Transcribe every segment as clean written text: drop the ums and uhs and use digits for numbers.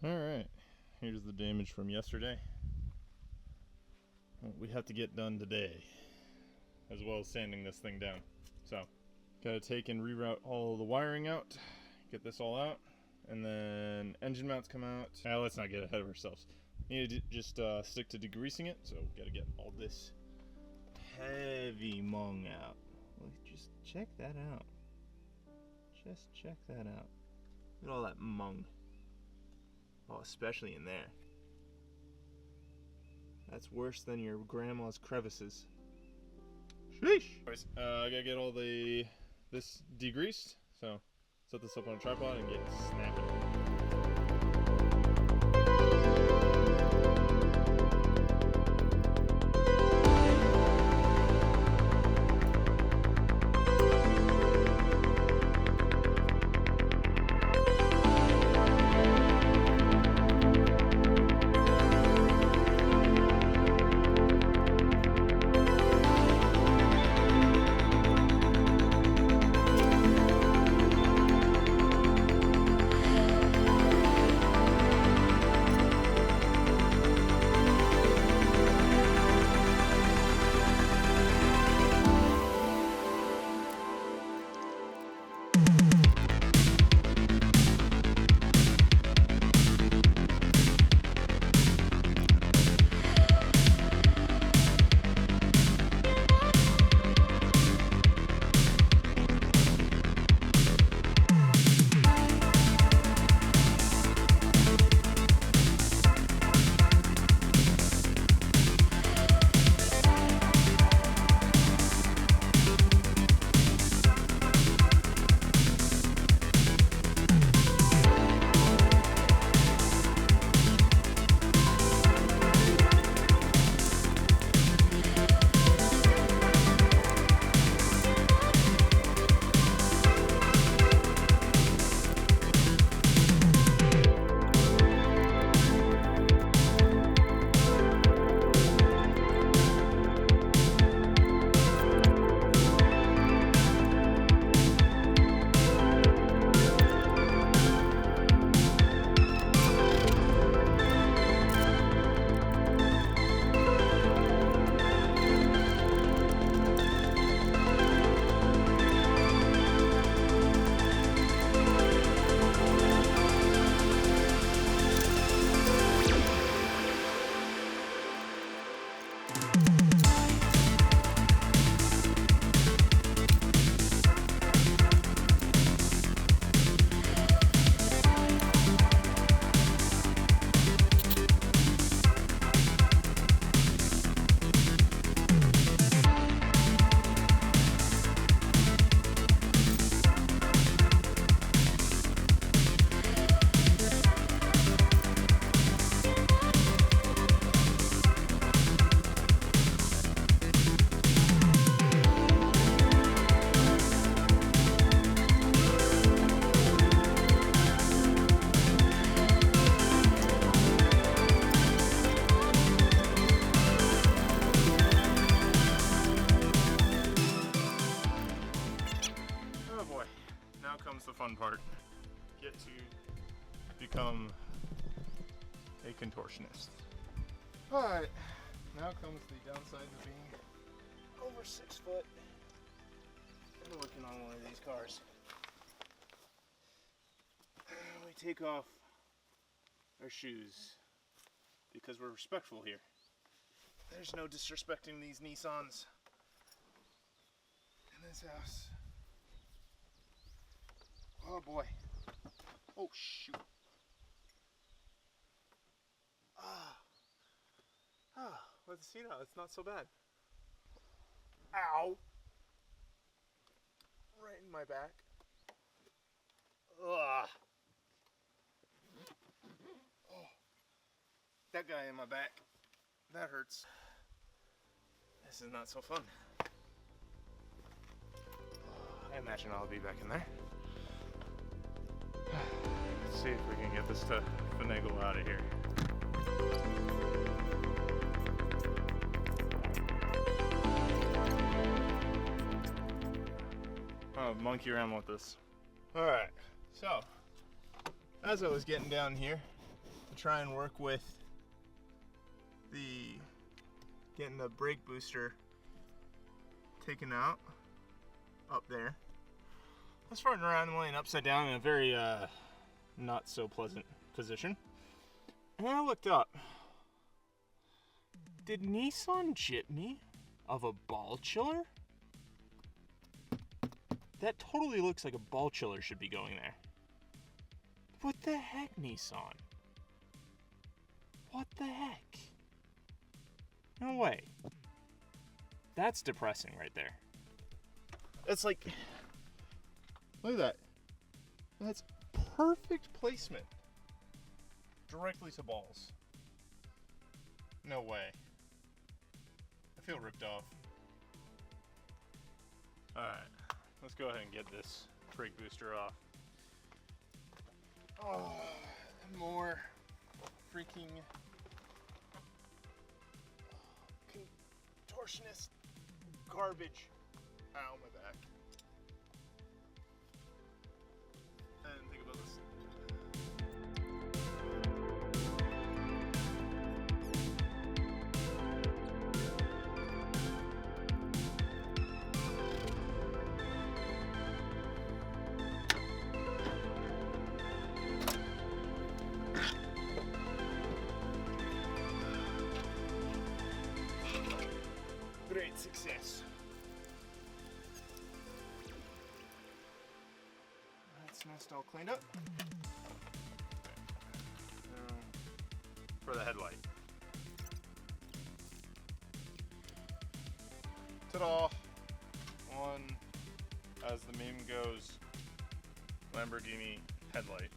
Alright, here's the damage from yesterday. What we have to get done today, as well as sanding this thing down. So, gotta take and reroute all the wiring out, get this all out, and then engine mounts come out. Let's not get ahead of ourselves. Need to just stick to degreasing it, so gotta get all this heavy mung out. Well, just check that out. Just check that out. Look at all that mung. Oh, especially in there. That's worse than your grandma's crevices. Sheesh! Anyways, I gotta get all this degreased, so set this up on a tripod and get snapping. Now comes the fun part. Get to become a contortionist. Alright, now comes the downside of being over 6 foot and working on one of these cars. We take off our shoes because we're respectful here. There's no disrespecting these Nissans in this house. Oh boy. Oh shoot. Let's see now, it's not so bad. Ow! Right in my back. Ugh. Oh. That guy in my back. That hurts. This is not so fun. I imagine I'll be back in there. Let's see if we can get this to finagle out of here. I'll monkey around with this. Alright, so as I was getting down here, to try and work with getting the brake booster taken out up there. I was farting around and laying upside down in a very not so pleasant position. And then I looked up. Did Nissan jip me of a ball chiller? That totally looks like a ball chiller should be going there. What the heck, Nissan? What the heck? No way. That's depressing right there. It's like, look at that. That's perfect placement. Directly to balls. No way. I feel ripped off. Alright, let's go ahead and get this brake booster off. Oh, more freaking contortionist garbage. Ow, my back. I didn't think about this. Great success. That's nest all cleaned up. For the headlight. Ta-da! One, as the meme goes, Lamborghini headlight.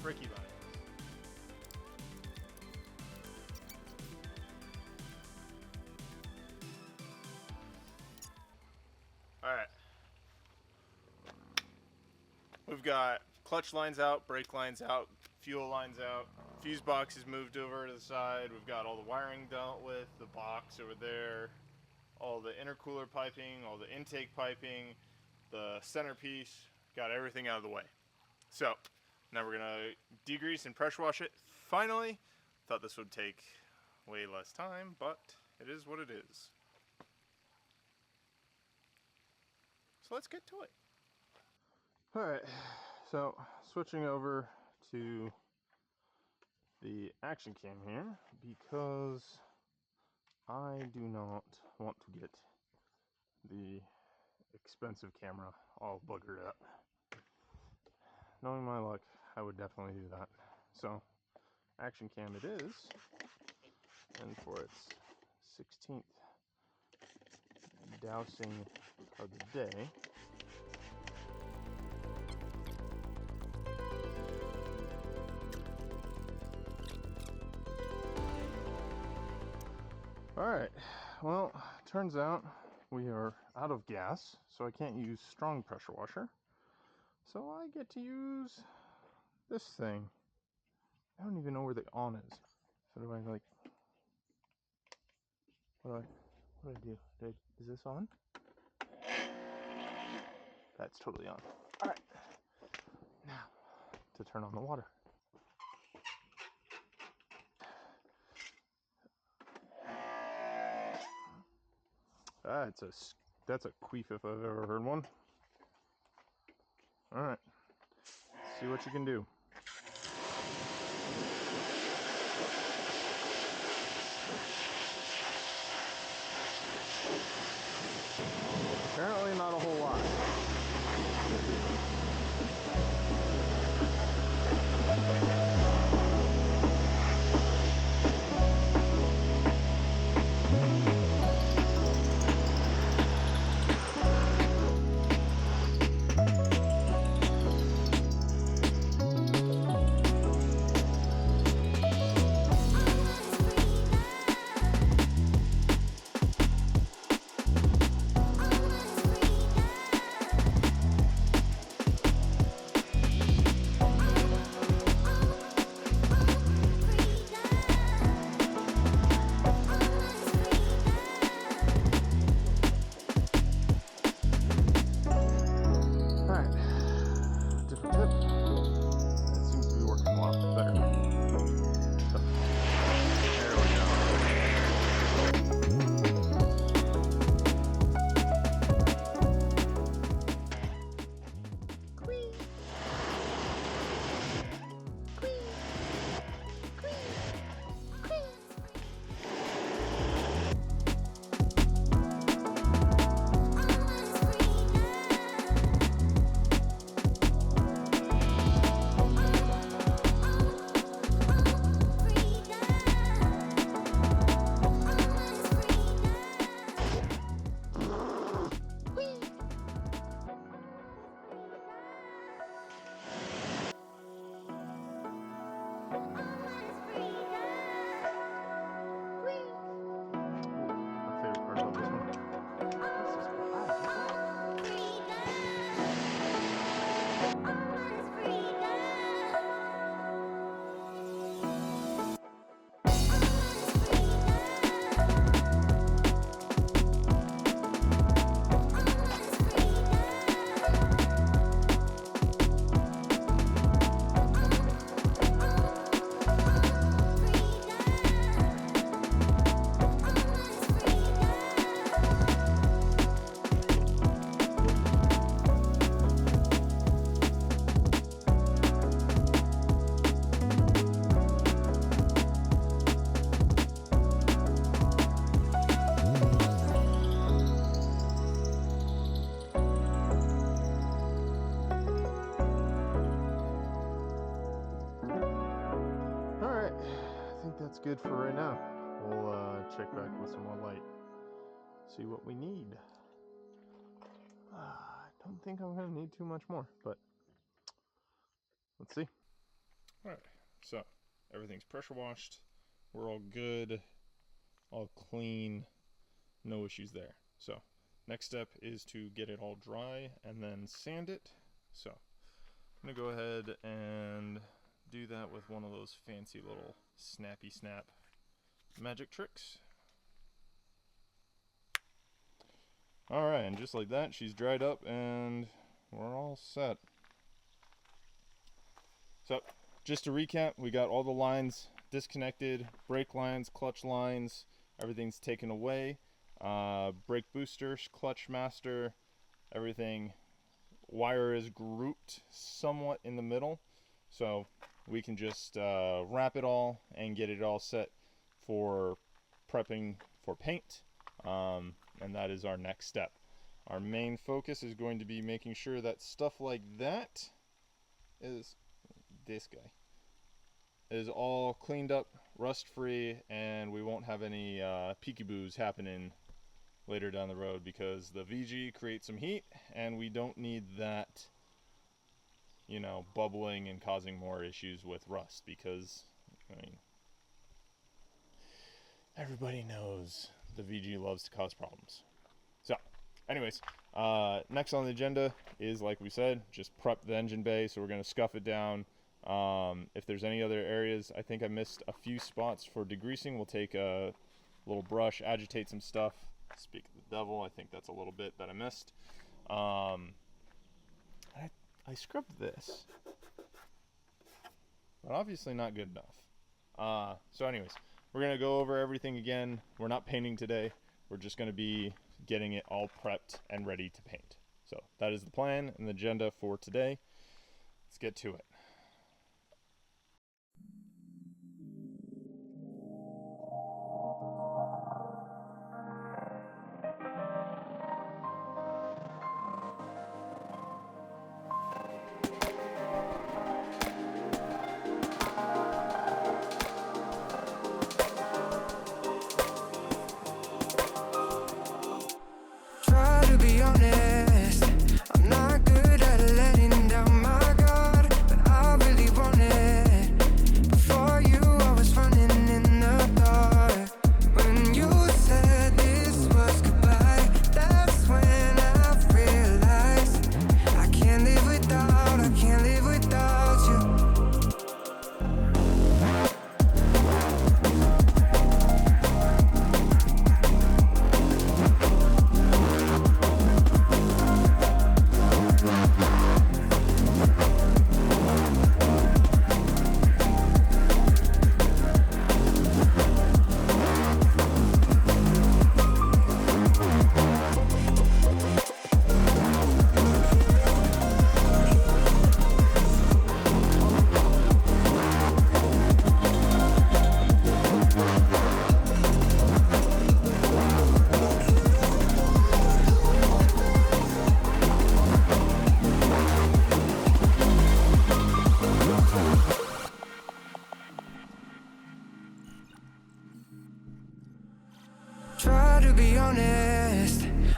Bricky lines. Alright. We've got clutch lines out, brake lines out, fuel lines out, fuse box is moved over to the side. We've got all the wiring dealt with, the box over there, all the intercooler piping, all the intake piping, the centerpiece, got everything out of the way. So, now we're gonna degrease and pressure wash it. Finally, thought this would take way less time, but it is what it is. So let's get to it. Alright, so switching over to the action cam here because I do not want to get the expensive camera all buggered up. Knowing my luck, I would definitely do that. So, action cam it is, and for its 16th dousing of the day, alright, well, turns out we are out of gas, so I can't use strong pressure washer. So I get to use this thing. I don't even know where the on is. So do I like, what do I do? Is this on? That's totally on. All right, now to turn on the water. That's a queef if I've ever heard one. All right, see what you can do. Apparently not a whole lot. good for right now. We'll check back with some more light, see what we need. I don't think I'm going to need too much more, but let's see. Alright, so everything's pressure washed. We're all good, all clean, no issues there. So next step is to get it all dry and then sand it. So I'm going to go ahead and do that with one of those fancy little snappy snap magic tricks. Alright, and just like that, she's dried up and we're all set. So, just to recap, we got all the lines disconnected, brake lines, clutch lines, everything's taken away. Brake booster, clutch master, everything. Wire is grouped somewhat in the middle, so we can just wrap it all and get it all set for prepping for paint. And that is our next step. Our main focus is going to be making sure that stuff like that is, this guy, is all cleaned up, rust free, and we won't have any peekaboo's happening later down the road, because the VG creates some heat and we don't need that, you know, bubbling and causing more issues with rust, because I mean, everybody knows the VG loves to cause problems. So anyways, next on the agenda is, like we said, just prep the engine bay. So we're going to scuff it down. If there's any other areas, I think I missed a few spots for degreasing. We'll take a little brush, agitate some stuff. Speak of the devil, I think that's a little bit that I missed. I scrubbed this, but obviously not good enough. So anyways, we're going to go over everything again. We're not painting today. We're just going to be getting it all prepped and ready to paint. So that is the plan and the agenda for today. Let's get to it.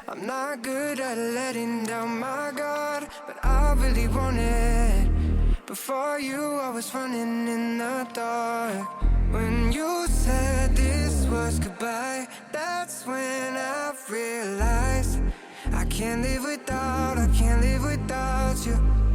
I'm not good at letting down my guard, but I really want it. Before you, I was running in the dark. When you said this was goodbye, that's when I realized I can't live without you.